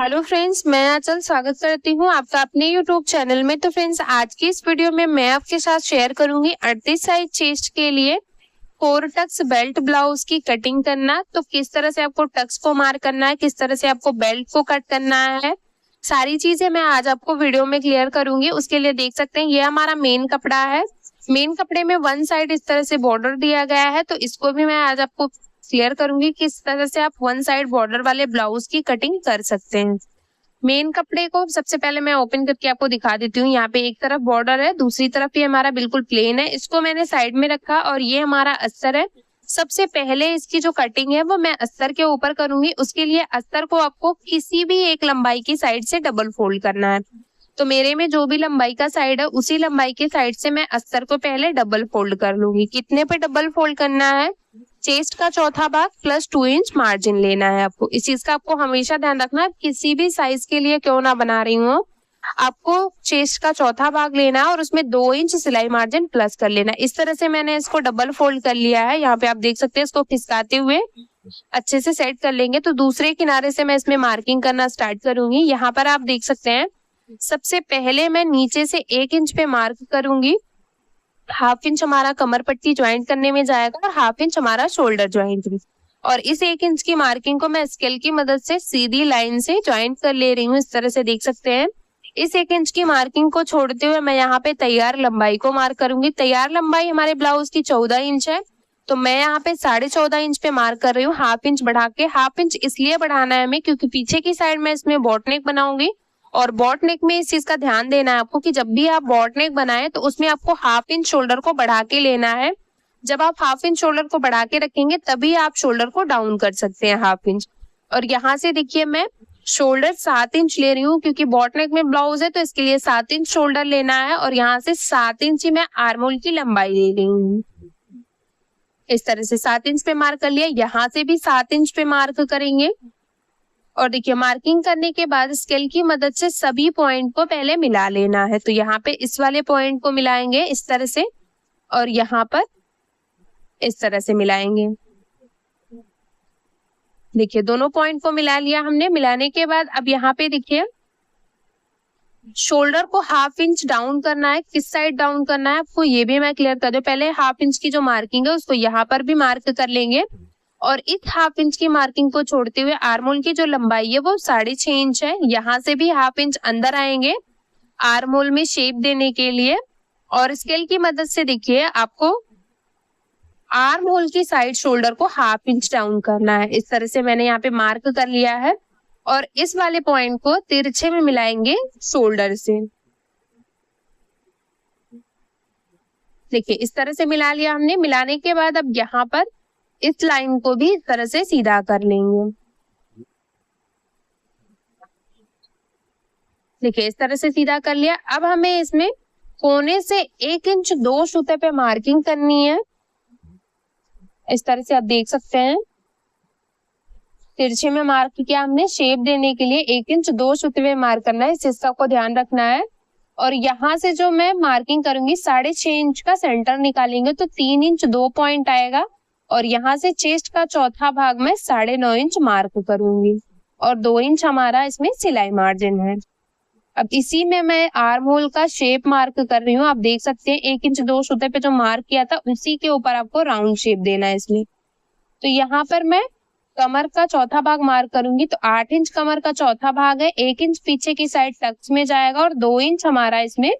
Hello friends, मैं आंचल स्वागत करती हूँ आपका अपने यूट्यूब चैनल में। तो फ्रेंड्स, आज की इस वीडियो में मैं आपके साथ शेयर करूंगी 38 साइज चेस्ट के लिए 4 टक्स बेल्ट ब्लाउज की कटिंग करना। तो किस तरह से आपको टक्स को मार्क करना है, किस तरह से आपको बेल्ट को कट करना है, सारी चीजें मैं आज आपको वीडियो में क्लियर करूंगी। उसके लिए देख सकते हैं ये हमारा मेन कपड़ा है। मेन कपड़े में वन साइड इस तरह से बॉर्डर दिया गया है, तो इसको भी मैं आज आपको क्लियर करूंगी किस तरह से आप वन साइड बॉर्डर वाले ब्लाउज की कटिंग कर सकते हैं। मेन कपड़े को सबसे पहले मैं ओपन करके आपको दिखा देती हूँ। यहाँ पे एक तरफ बॉर्डर है, दूसरी तरफ ये हमारा बिल्कुल प्लेन है। इसको मैंने साइड में रखा और ये हमारा अस्तर है। सबसे पहले इसकी जो कटिंग है वो मैं अस्तर के ऊपर करूंगी। उसके लिए अस्तर को आपको किसी भी एक लंबाई की साइड से डबल फोल्ड करना है। तो मेरे में जो भी लंबाई का साइड है उसी लंबाई के साइड से मैं अस्तर को पहले डबल फोल्ड कर लूंगी। कितने पे डबल फोल्ड करना है? चेस्ट का चौथा भाग प्लस 2 इंच मार्जिन लेना है आपको। इस चीज का आपको हमेशा ध्यान रखना है, किसी भी साइज के लिए क्यों ना बना रही हूँ, आपको चेस्ट का चौथा भाग लेना है और उसमें 2 इंच सिलाई मार्जिन प्लस कर लेना है। इस तरह से मैंने इसको डबल फोल्ड कर लिया है। यहाँ पे आप देख सकते हैं, इसको खिसकाते हुए अच्छे से सेट कर लेंगे। तो दूसरे किनारे से मैं इसमें मार्किंग करना स्टार्ट करूंगी। यहाँ पर आप देख सकते हैं, सबसे पहले मैं नीचे से 1 इंच पे मार्क करूंगी। हाफ इंच हमारा कमर पट्टी ज्वाइंट करने में जाएगा और हाफ इंच हमारा शोल्डर ज्वाइंट भी। और इस 1 इंच की मार्किंग को मैं स्केल की मदद से सीधी लाइन से ज्वाइंट कर ले रही हूँ। इस तरह से देख सकते हैं। इस 1 इंच की मार्किंग को छोड़ते हुए मैं यहाँ पे तैयार लंबाई को मार्क करूंगी। तैयार लंबाई हमारे ब्लाउज की 14 इंच है, तो मैं यहाँ पे 14.5 इंच पे मार्क कर रही हूँ। हाफ इंच बढ़ा के, हाफ इंच इसलिए बढ़ाना है हमें क्योंकि पीछे की साइड में इसमें बॉट नेक बनाऊंगी। और बॉट नेक में इस चीज का ध्यान देना है आपको कि जब भी आप बॉट नेक बनाए तो उसमें आपको हाफ इंच शोल्डर को बढ़ा के लेना है। जब आप हाफ इंच शोल्डर को बढ़ा के रखेंगे तभी आप शोल्डर को डाउन कर सकते हैं हाफ इंच। और यहाँ से देखिए, मैं शोल्डर 7 इंच ले रही हूँ क्योंकि बॉट नेक में ब्लाउज है, तो इसके लिए 7 इंच शोल्डर लेना है। और यहाँ से 7 इंच ही मैं आर्म होल की लंबाई ले रही हूँ। इस तरह से 7 इंच पे मार्क कर लिया। यहाँ से भी 7 इंच पे मार्क करेंगे। और देखिए, मार्किंग करने के बाद स्केल की मदद से सभी पॉइंट को पहले मिला लेना है। तो यहाँ पे इस वाले पॉइंट को मिलाएंगे इस तरह से, और यहाँ पर इस तरह से मिलाएंगे। देखिए, दोनों पॉइंट को मिला लिया हमने। मिलाने के बाद अब यहाँ पे देखिए, शोल्डर को हाफ इंच डाउन करना है। किस साइड डाउन करना है आपको ये भी मैं क्लियर कर दूं। पहले हाफ इंच की जो मार्किंग है उसको यहाँ पर भी मार्क कर लेंगे। और इस हाफ इंच की मार्किंग को छोड़ते हुए आर्म होल की जो लंबाई है वो 6.5 इंच है। यहाँ से भी हाफ इंच अंदर आएंगे आर्म होल में शेप देने के लिए। और स्केल की मदद से देखिए, आपको आर्म होल की साइड शोल्डर को हाफ इंच डाउन करना है। इस तरह से मैंने यहाँ पे मार्क कर लिया है। और इस वाले पॉइंट को तिरछे में मिलाएंगे शोल्डर से। देखिए, इस तरह से मिला लिया हमने। मिलाने के बाद अब यहाँ पर इस लाइन को भी इस तरह से सीधा कर लेंगे। देखिए, इस तरह से सीधा कर लिया। अब हमें इसमें कोने से 1 इंच 2 सूते पे मार्किंग करनी है। इस तरह से आप देख सकते हैं, तिरछे में मार्क किया हमने। शेप देने के लिए 1 इंच 2 सूते पे मार्क करना है, इस चीज को ध्यान रखना है। और यहाँ से जो मैं मार्किंग करूंगी 6.5 इंच का सेंटर निकालेंगे तो 3 इंच 2 पॉइंट आएगा। और यहाँ से चेस्ट का चौथा भाग में 9.5 इंच मार्क करूंगी और 2 इंच हमारा इसमें सिलाई मार्जिन है। अब इसी में मैं आर्म होल का शेप मार्क कर रही हूँ। आप देख सकते हैं 1 इंच 2 सूते पे जो मार्क किया था उसी के ऊपर आपको राउंड शेप देना है इसमें। तो यहाँ पर मैं कमर का चौथा भाग मार्क करूंगी। तो 8 इंच कमर का चौथा भाग है, 1 इंच पीछे की साइड टक्स में जाएगा और 2 इंच हमारा इसमें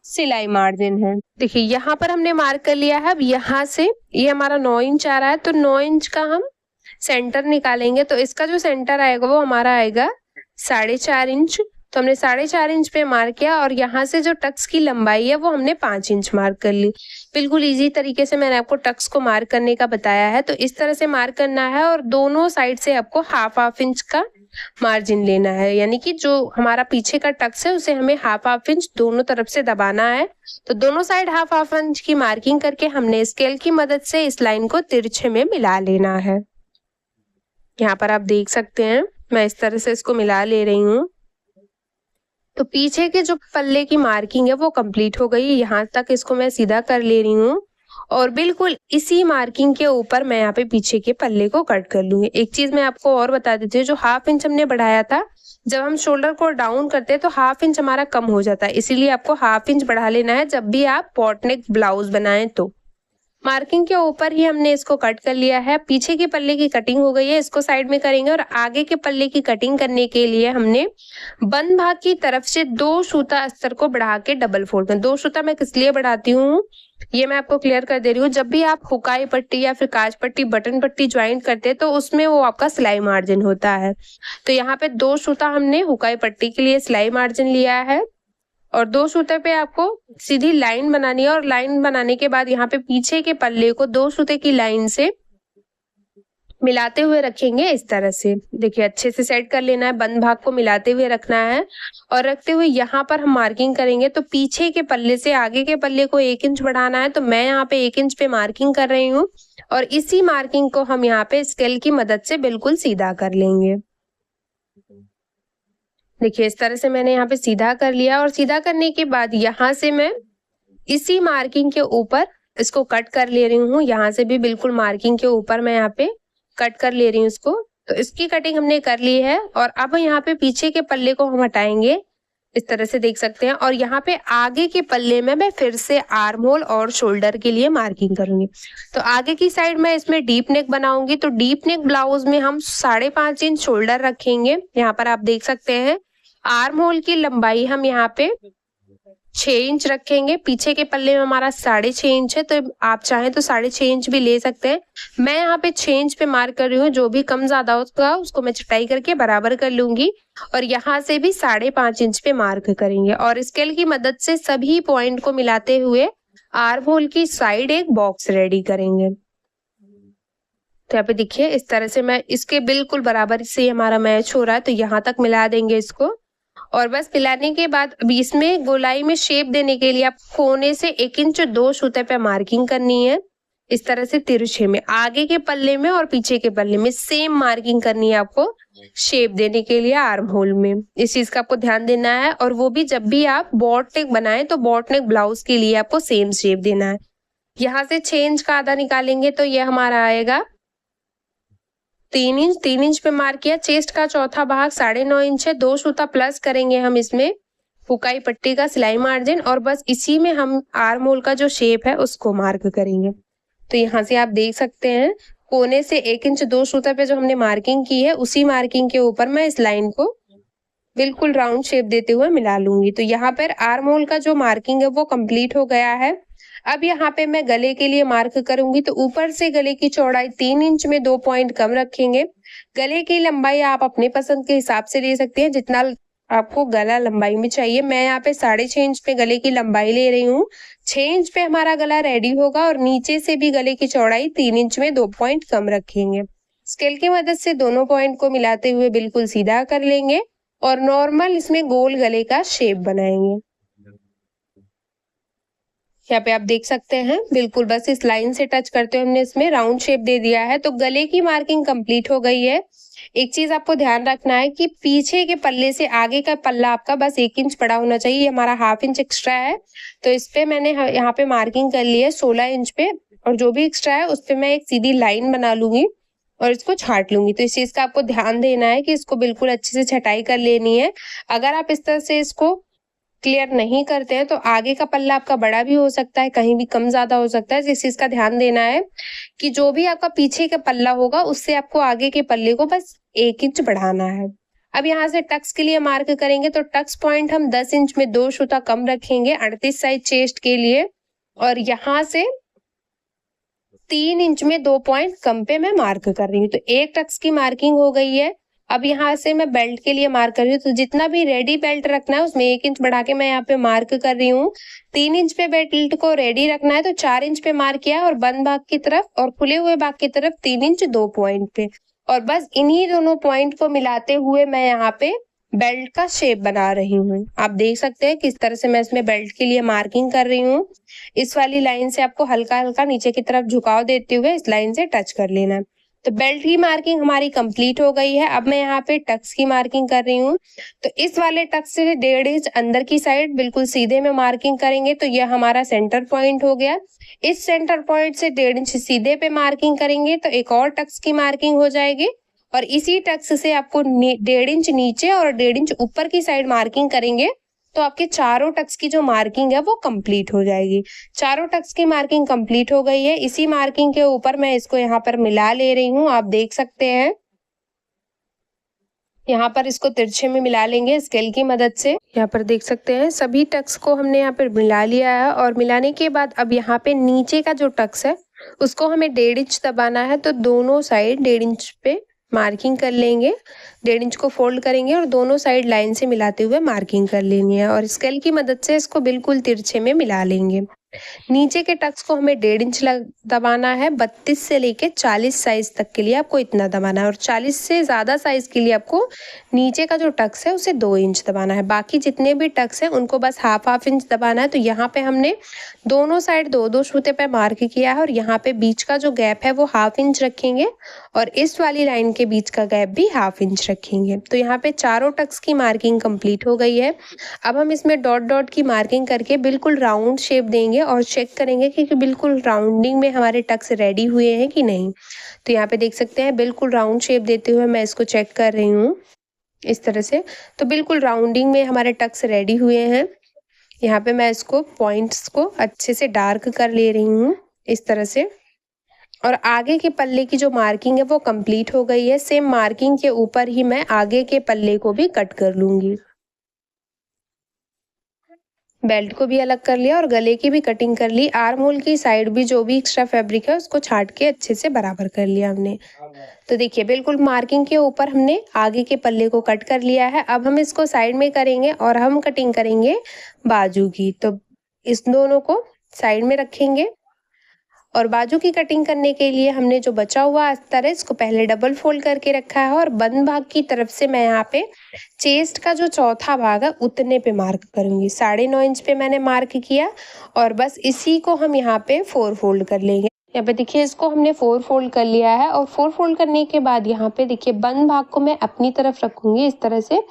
सिलाई मार्जिन है। देखिए, यहाँ पर हमने मार्क कर लिया है। अब यहाँ से ये हमारा 9 इंच आ रहा है, तो 9 इंच का हम सेंटर निकालेंगे। तो इसका जो सेंटर आएगा वो हमारा आएगा 4.5 इंच। तो हमने 4.5 इंच पे मार्क किया। और यहाँ से जो टक्स की लंबाई है वो हमने 5 इंच मार्क कर ली। बिल्कुल इजी तरीके से मैंने आपको टक्स को मार्क करने का बताया है। तो इस तरह से मार्क करना है और दोनों साइड से आपको हाफ इंच का मार्जिन लेना है। यानी कि जो हमारा पीछे का टक्स है उसे हमें हाफ इंच दोनों तरफ से दबाना है। तो दोनों साइड हाफ इंच की मार्किंग करके हमने स्केल की मदद से इस लाइन को तिरछे में मिला लेना है। यहाँ पर आप देख सकते हैं, मैं इस तरह से इसको मिला ले रही हूँ। तो पीछे के जो पल्ले की मार्किंग है वो कंप्लीट हो गई। यहाँ तक इसको मैं सीधा कर ले रही हूँ। और बिल्कुल इसी मार्किंग के ऊपर मैं यहाँ पे पीछे के पल्ले को कट कर लूंगी। एक चीज मैं आपको और बता देती हूँ, जो 1/2 इंच हमने बढ़ाया था, जब हम शोल्डर को डाउन करते हैं तो 1/2 इंच हमारा कम हो जाता है, इसीलिए आपको 1/2 इंच बढ़ा लेना है जब भी आप पॉट नेक ब्लाउज बनाएं। तो मार्किंग के ऊपर ही हमने इसको कट कर लिया है। पीछे के पल्ले की कटिंग हो गई है, इसको साइड में करेंगे। और आगे के पल्ले की कटिंग करने के लिए हमने बंद भाग की तरफ से 2 सूता अस्तर को बढ़ा के डबल फोल्ड करना। 2 सूता मैं किस लिए बढ़ाती हूँ ये मैं आपको क्लियर कर दे रही हूँ। जब भी आप हुकाई पट्टी या फिर काज पट्टी, बटन पट्टी ज्वाइंट करते हैं तो उसमें वो आपका सिलाई मार्जिन होता है। तो यहाँ पे 2 सूता हमने हुकाई पट्टी के लिए सिलाई मार्जिन लिया है और 2 सूते पे आपको सीधी लाइन बनानी है। और लाइन बनाने के बाद यहाँ पे पीछे के पल्ले को 2 सूते की लाइन से मिलाते हुए रखेंगे इस तरह से। देखिए अच्छे से सेट कर लेना है, बंद भाग को मिलाते हुए रखना है और रखते हुए यहाँ पर हम मार्किंग करेंगे। तो पीछे के पल्ले से आगे के पल्ले को 1 इंच बढ़ाना है, तो मैं यहाँ पे 1 इंच पे मार्किंग कर रही हूँ और इसी मार्किंग को हम यहाँ पे स्केल की मदद से बिल्कुल सीधा कर लेंगे। देखिए इस तरह से मैंने यहाँ पे सीधा कर लिया और सीधा करने के बाद यहाँ से मैं इसी मार्किंग के ऊपर इसको कट कर ले रही हूँ। यहाँ से भी बिल्कुल मार्किंग के ऊपर मैं यहाँ पे कट कर ले रही हूँ इसको। तो इसकी कटिंग हमने कर ली है और अब यहाँ पे पीछे के पल्ले को हम हटाएंगे, इस तरह से देख सकते हैं। और यहाँ पे आगे के पल्ले में मैं फिर से आर्म होल और शोल्डर के लिए मार्किंग करूंगी। तो आगे की साइड में इसमें डीप नेक बनाऊंगी। तो डीप नेक ब्लाउज में हम 5.5 इंच शोल्डर रखेंगे। यहाँ पर आप देख सकते हैं आर्म होल की लंबाई हम यहाँ पे 6 इंच रखेंगे। पीछे के पल्ले में हमारा 6.5 इंच है, तो आप चाहें तो 6.5 इंच भी ले सकते हैं। मैं यहाँ पे 6 इंच पे मार्क कर रही हूँ, जो भी कम ज्यादा होगा उसको मैं छटाई करके बराबर कर लूंगी। और यहाँ से भी 5.5 इंच पे मार्क करेंगे और स्केल की मदद से सभी पॉइंट को मिलाते हुए आर्म होल की साइड एक बॉक्स रेडी करेंगे। तो यहाँ पे देखिए इस तरह से मैं इसके बिल्कुल बराबर से हमारा मैच हो रहा है, तो यहाँ तक मिला देंगे इसको। और बस मिलाने के बाद अभी इसमें गोलाई में शेप देने के लिए आप कोने से 1 इंच 2 सूते पे मार्किंग करनी है। इस तरह से तिरछे में आगे के पल्ले में और पीछे के पल्ले में सेम मार्किंग करनी है आपको शेप देने के लिए आर्म होल में। इस चीज का आपको ध्यान देना है। और वो भी जब भी आप बॉट नेक बनाएं तो बॉट नेक ब्लाउज के लिए आपको सेम शेप देना है। यहाँ से 6 इंच का आधा निकालेंगे तो ये हमारा आएगा 3 इंच। 3 इंच पे मार्क किया। चेस्ट का चौथा भाग 9.5 इंच है। 2 सूता प्लस करेंगे हम इसमें फुकाई पट्टी का सिलाई मार्जिन और बस इसी में हम आर्म होल का जो शेप है उसको मार्क करेंगे। तो यहाँ से आप देख सकते हैं कोने से 1 इंच 2 सूता पे जो हमने मार्किंग की है उसी मार्किंग के ऊपर मैं इस लाइन को बिल्कुल राउंड शेप देते हुए मिला लूंगी। तो यहाँ पर आर्म होल का जो मार्किंग है वो कंप्लीट हो गया है। अब यहाँ पे मैं गले के लिए मार्क करूंगी। तो ऊपर से गले की चौड़ाई 3 इंच में 2 पॉइंट कम रखेंगे। गले की लंबाई आप अपने पसंद के हिसाब से ले सकते हैं, जितना आपको गला लंबाई में चाहिए। मैं यहाँ पे 6.5 इंच पे गले की लंबाई ले रही हूँ। 6 इंच पे हमारा गला रेडी होगा और नीचे से भी गले की चौड़ाई 3 इंच में 2 पॉइंट कम रखेंगे। स्केल की मदद से दोनों पॉइंट को मिलाते हुए बिल्कुल सीधा कर लेंगे और नॉर्मल इसमें गोल गले का शेप बनाएंगे। यहाँ पे आप देख सकते हैं बिल्कुल बस इस लाइन से टच करते हुए हमने इसमें राउंड शेप दे दिया है। तो गले की मार्किंग कंप्लीट हो गई है। एक चीज आपको ध्यान रखना है कि पीछे के पल्ले से आगे का पल्ला आपका बस 1 इंच बड़ा होना चाहिए। ये हमारा 1/2 इंच एक्स्ट्रा है, तो इस पे मैंने यहाँ पे मार्किंग कर ली है 16 इंच पे। और जो भी एक्स्ट्रा है उस पे मैं एक सीधी लाइन बना लूंगी और इसको छाट लूंगी। तो इस चीज का आपको ध्यान देना है कि इसको बिल्कुल अच्छे से छटाई कर लेनी है। अगर आप इस तरह से इसको क्लियर नहीं करते हैं तो आगे का पल्ला आपका बड़ा भी हो सकता है, कहीं भी कम ज्यादा हो सकता है। इस चीज का ध्यान देना है कि जो भी आपका पीछे का पल्ला होगा उससे आपको आगे के पल्ले को बस 1 इंच बढ़ाना है। अब यहाँ से टक्स के लिए मार्क करेंगे। तो टक्स पॉइंट हम 10 इंच में 2 सूता कम रखेंगे 38 साइज चेस्ट के लिए। और यहाँ से 3 इंच में 2 पॉइंट कम पे मैं मार्क कर रही हूँ। तो एक टक्स की मार्किंग हो गई है। अब यहाँ से मैं बेल्ट के लिए मार्क कर रही हूँ। तो जितना भी रेडी बेल्ट रखना है उसमें 1 इंच बढ़ा के मैं यहाँ पे मार्क कर रही हूँ। 3 इंच पे बेल्ट को रेडी रखना है तो 4 इंच पे मार्क किया और बंद भाग की तरफ और खुले हुए भाग की तरफ 3 इंच 2 पॉइंट पे। और बस इन्हीं दोनों पॉइंट को मिलाते हुए मैं यहाँ पे बेल्ट का शेप बना रही हूँ। आप देख सकते हैं किस तरह से मैं इसमें बेल्ट के लिए मार्किंग कर रही हूँ। इस वाली लाइन से आपको हल्का हल्का नीचे की तरफ झुकाव देते हुए इस लाइन से टच कर लेना है। तो बेल्ट की मार्किंग हमारी कंप्लीट हो गई है। अब मैं यहाँ पे टक्स की मार्किंग कर रही हूँ। तो इस वाले टक्स से 1.5 इंच अंदर की साइड बिल्कुल सीधे में मार्किंग करेंगे तो यह हमारा सेंटर पॉइंट हो गया। इस सेंटर पॉइंट से 1.5 इंच सीधे पे मार्किंग करेंगे तो एक और टक्स की मार्किंग हो जाएगी और इसी टक्स से आपको 1.5 इंच नीचे और 1.5 इंच ऊपर की साइड मार्किंग करेंगे तो आपके चारों टक्स की जो मार्किंग है वो कंप्लीट हो जाएगी। चारों टक्स की मार्किंग कंप्लीट हो गई है। इसी मार्किंग के ऊपर मैं इसको यहाँ पर मिला ले रही हूँ, आप देख सकते हैं। यहाँ पर इसको तिरछे में मिला लेंगे स्केल की मदद से। यहाँ पर देख सकते हैं सभी टक्स को हमने यहाँ पर मिला लिया है और मिलाने के बाद अब यहाँ पे नीचे का जो टक्स है उसको हमें 1.5 इंच दबाना है। तो दोनों साइड 1.5 इंच पे मार्किंग कर लेंगे, 1.5 इंच को फोल्ड करेंगे और दोनों साइड लाइन से मिलाते हुए मार्किंग कर लेनी है और स्केल की मदद से इसको बिल्कुल तिरछे में मिला लेंगे। नीचे के टक्स को हमें 1.5 इंच दबाना है। 32 से लेके 40 साइज तक के लिए आपको इतना दबाना है और 40 से ज़्यादा साइज के लिए आपको नीचे का जो टक्स है उसे 2 इंच दबाना है। बाकी जितने भी टक्स हैं उनको बस हाफ इंच दबाना है। तो यहाँ पे हमने दोनों साइड 2-2 सूते पे मार्क किया है और यहाँ पे बीच का जो गैप है वो हाफ इंच रखेंगे और इस वाली लाइन के बीच का गैप भी हाफ इंच रखेंगे। तो यहाँ पे चारों टक्स की मार्किंग कंप्लीट हो गई है। अब हम इसमें डॉट डॉट की मार्किंग करके बिल्कुल राउंड शेप देंगे और चेक करेंगे कि बिल्कुल राउंडिंग में हमारे टक्स रेडी हुए हैं कि नहीं। तो यहाँ पे देख सकते हैं बिल्कुल राउंड शेप देते हुए मैं इसको चेक कर रही हूँ इस तरह से। तो बिल्कुल राउंडिंग में हमारे टक्स रेडी हुए हैं। यहाँ पे मैं इसको पॉइंट्स को अच्छे से डार्क कर ले रही हूँ इस तरह से और आगे के पल्ले की जो मार्किंग है वो कंप्लीट हो गई है। सेम मार्किंग के ऊपर ही मैं आगे के पल्ले को भी कट कर लूंगी। बेल्ट को भी अलग कर लिया और गले की भी कटिंग कर ली। आर्म होल की साइड भी जो भी एक्स्ट्रा फैब्रिक है उसको छाट के अच्छे से बराबर कर लिया हमने। तो देखिए बिल्कुल मार्किंग के ऊपर हमने आगे के पल्ले को कट कर लिया है। अब हम इसको साइड में करेंगे और हम कटिंग करेंगे बाजू की। तो इस दोनों को साइड में रखेंगे और बाजू की कटिंग करने के लिए हमने जो बचा हुआ अस्तर है इसको पहले डबल फोल्ड करके रखा है और बंद भाग की तरफ से मैं यहाँ पे चेस्ट का जो चौथा भाग है उतने पे मार्क करूंगी। 9.5 इंच पे मैंने मार्क किया और बस इसी को हम यहाँ पे 4 फोल्ड कर लेंगे। यहाँ पे देखिए इसको हमने 4 फोल्ड कर लिया है और 4 फोल्ड करने के बाद यहाँ पे देखिए बंद भाग को मैं अपनी तरफ रखूंगी इस तरह से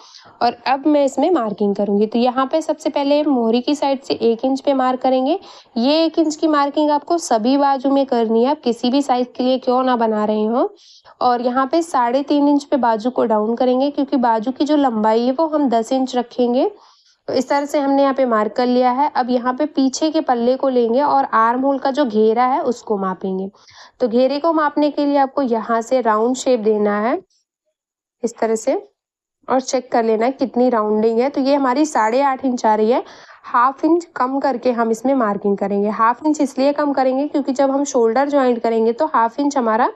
और अब मैं इसमें मार्किंग करूंगी। तो यहाँ पे सबसे पहले मोहरी की साइड से 1 इंच पे मार्क करेंगे। ये 1 इंच की मार्किंग आपको सभी बाजू में करनी है, आप किसी भी साइज के लिए क्यों ना बना रहे हो। और यहाँ पे 3.5 इंच पे बाजू को डाउन करेंगे क्योंकि बाजू की जो लंबाई है वो हम 10 इंच रखेंगे। तो इस तरह से हमने यहाँ पे मार्क कर लिया है। अब यहाँ पे पीछे के पल्ले को लेंगे और आर्म होल का जो घेरा है उसको मापेंगे। तो घेरे को मापने के लिए आपको यहाँ से राउंड शेप देना है इस तरह से और चेक कर लेना है कितनी राउंडिंग है। तो ये हमारी 8.5 इंच आ रही है। हाफ इंच कम करके हम इसमें मार्किंग करेंगे। हाफ इंच इसलिए कम करेंगे क्योंकि जब हम शोल्डर ज्वाइंट करेंगे तो हाफ इंच हमारा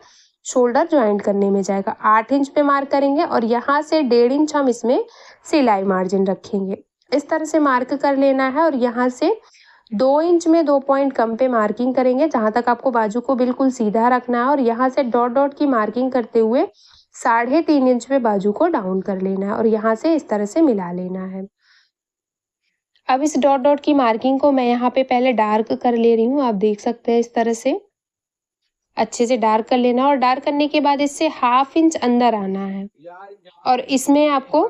शोल्डर ज्वाइंट करने में जाएगा। 8 इंच पे मार्क करेंगे और यहाँ से 1.5 इंच हम इसमें सिलाई मार्जिन रखेंगे। इस तरह से मार्क कर लेना है और यहाँ से 2 इंच में 2 पॉइंट कम पे मार्किंग करेंगे जहाँ तक आपको बाजू को बिल्कुल सीधा रखना है और यहाँ से डॉट डॉट की मार्किंग करते हुए 3.5 इंच पे बाजू को डाउन कर लेना है और यहाँ से इस तरह से मिला लेना है। अब इस डॉट डॉट की मार्किंग को मैं यहाँ पे पहले डार्क कर ले रही हूँ, आप देख सकते हैं इस तरह से अच्छे से डार्क कर लेना और डार्क करने के बाद इससे हाफ इंच अंदर आना है और इसमें आपको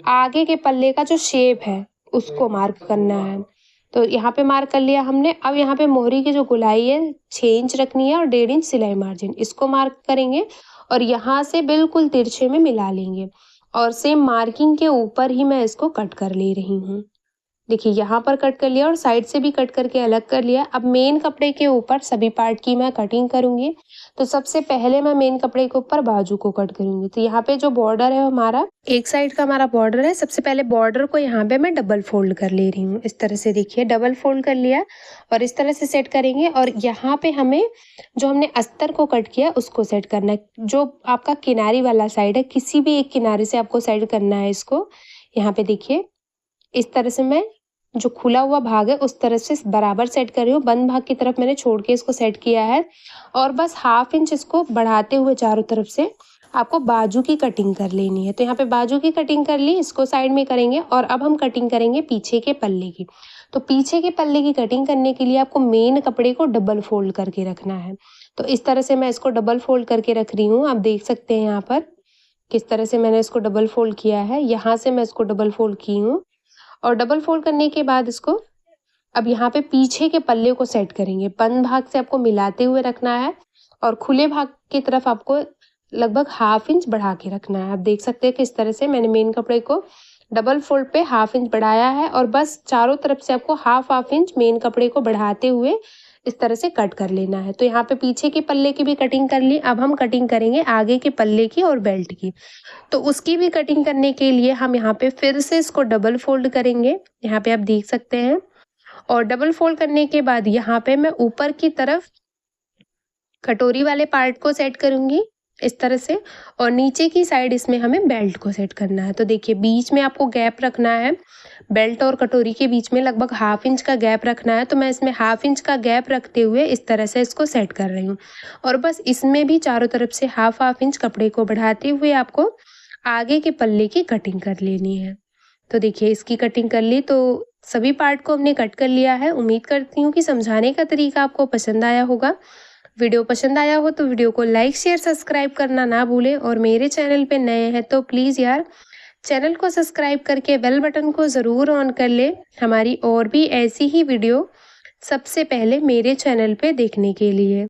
आगे के पल्ले का जो शेप है उसको मार्क करना है। तो यहाँ पे मार्क कर लिया हमने। अब यहाँ पे मोहरी की जो गोलाई है 6 इंच रखनी है और 1.5 इंच सिलाई मार्जिन इसको मार्क करेंगे और यहाँ से बिल्कुल तिरछे में मिला लेंगे और सेम मार्किंग के ऊपर ही मैं इसको कट कर ले रही हूँ। देखिए यहाँ पर कट कर लिया और साइड से भी कट करके अलग कर लिया। अब मेन कपड़े के ऊपर सभी पार्ट की मैं कटिंग करूंगी। तो सबसे पहले मैं मेन कपड़े के ऊपर बाजू को कट करूंगी। तो यहाँ पे जो बॉर्डर है हमारा एक साइड का हमारा बॉर्डर है, सबसे पहले बॉर्डर को यहाँ पे मैं डबल फोल्ड कर ले रही हूँ इस तरह से। देखिए डबल फोल्ड कर लिया और इस तरह से सेट करेंगे और यहाँ पे हमें जो हमने अस्तर को कट किया उसको सेट करना है। जो आपका किनारी वाला साइड है किसी भी एक किनारे से आपको सेट करना है इसको। यहाँ पे देखिए इस तरह से मैं जो खुला हुआ भाग है उस तरह से बराबर सेट कर रही हूँ। बंद भाग की तरफ मैंने छोड़ के इसको सेट किया है और बस हाफ इंच इसको बढ़ाते हुए चारों तरफ से आपको बाजू की कटिंग कर लेनी है। तो यहाँ पे बाजू की कटिंग कर ली, इसको साइड में करेंगे और अब हम कटिंग करेंगे पीछे के पल्ले की। तो पीछे के पल्ले की कटिंग करने के लिए आपको मेन कपड़े को डबल फोल्ड करके रखना है। तो इस तरह से मैं इसको डबल फोल्ड करके रख रही हूँ। आप देख सकते हैं यहाँ पर किस तरह से मैंने इसको डबल फोल्ड किया है। यहाँ से मैं इसको डबल फोल्ड की हूँ और डबल फोल्ड करने के बाद इसको अब यहाँ पे पीछे के पल्ले को सेट करेंगे। बंद भाग से आपको मिलाते हुए रखना है और खुले भाग की तरफ आपको लगभग 1/2 इंच बढ़ा के रखना है। आप देख सकते हैं किस तरह से मैंने मेन कपड़े को डबल फोल्ड पे 1/2 इंच बढ़ाया है और बस चारों तरफ से आपको 1/2 इंच मेन कपड़े को बढ़ाते हुए इस तरह से कट कर लेना है। तो यहाँ पे पीछे के पल्ले की भी कटिंग कर ली। अब हम कटिंग करेंगे आगे के पल्ले की और बेल्ट की। तो उसकी भी कटिंग करने के लिए हम यहाँ पे फिर से इसको डबल फोल्ड करेंगे। यहाँ पे आप देख सकते हैं और डबल फोल्ड करने के बाद यहाँ पे मैं ऊपर की तरफ कटोरी वाले पार्ट को सेट करूंगी इस तरह से और नीचे की साइड इसमें हमें बेल्ट को सेट करना है। तो देखिए बीच में आपको गैप रखना है, बेल्ट और कटोरी के बीच में लगभग 1/2 इंच का गैप रखना है। तो मैं इसमें 1/2 इंच का गैप रखते हुए इस तरह से इसको सेट कर रही हूँ और बस इसमें भी चारों तरफ से 1/2 इंच कपड़े को बढ़ाते हुए आपको आगे के पल्ले की कटिंग कर लेनी है। तो देखिए इसकी कटिंग कर ली। तो सभी पार्ट को हमने कट कर लिया है। उम्मीद करती हूँ कि समझाने का तरीका आपको पसंद आया होगा। वीडियो पसंद आया हो तो वीडियो को लाइक शेयर सब्सक्राइब करना ना भूलें और मेरे चैनल पे नए हैं तो प्लीज़ यार चैनल को सब्सक्राइब करके बेल बटन को ज़रूर ऑन कर ले हमारी और भी ऐसी ही वीडियो सबसे पहले मेरे चैनल पे देखने के लिए।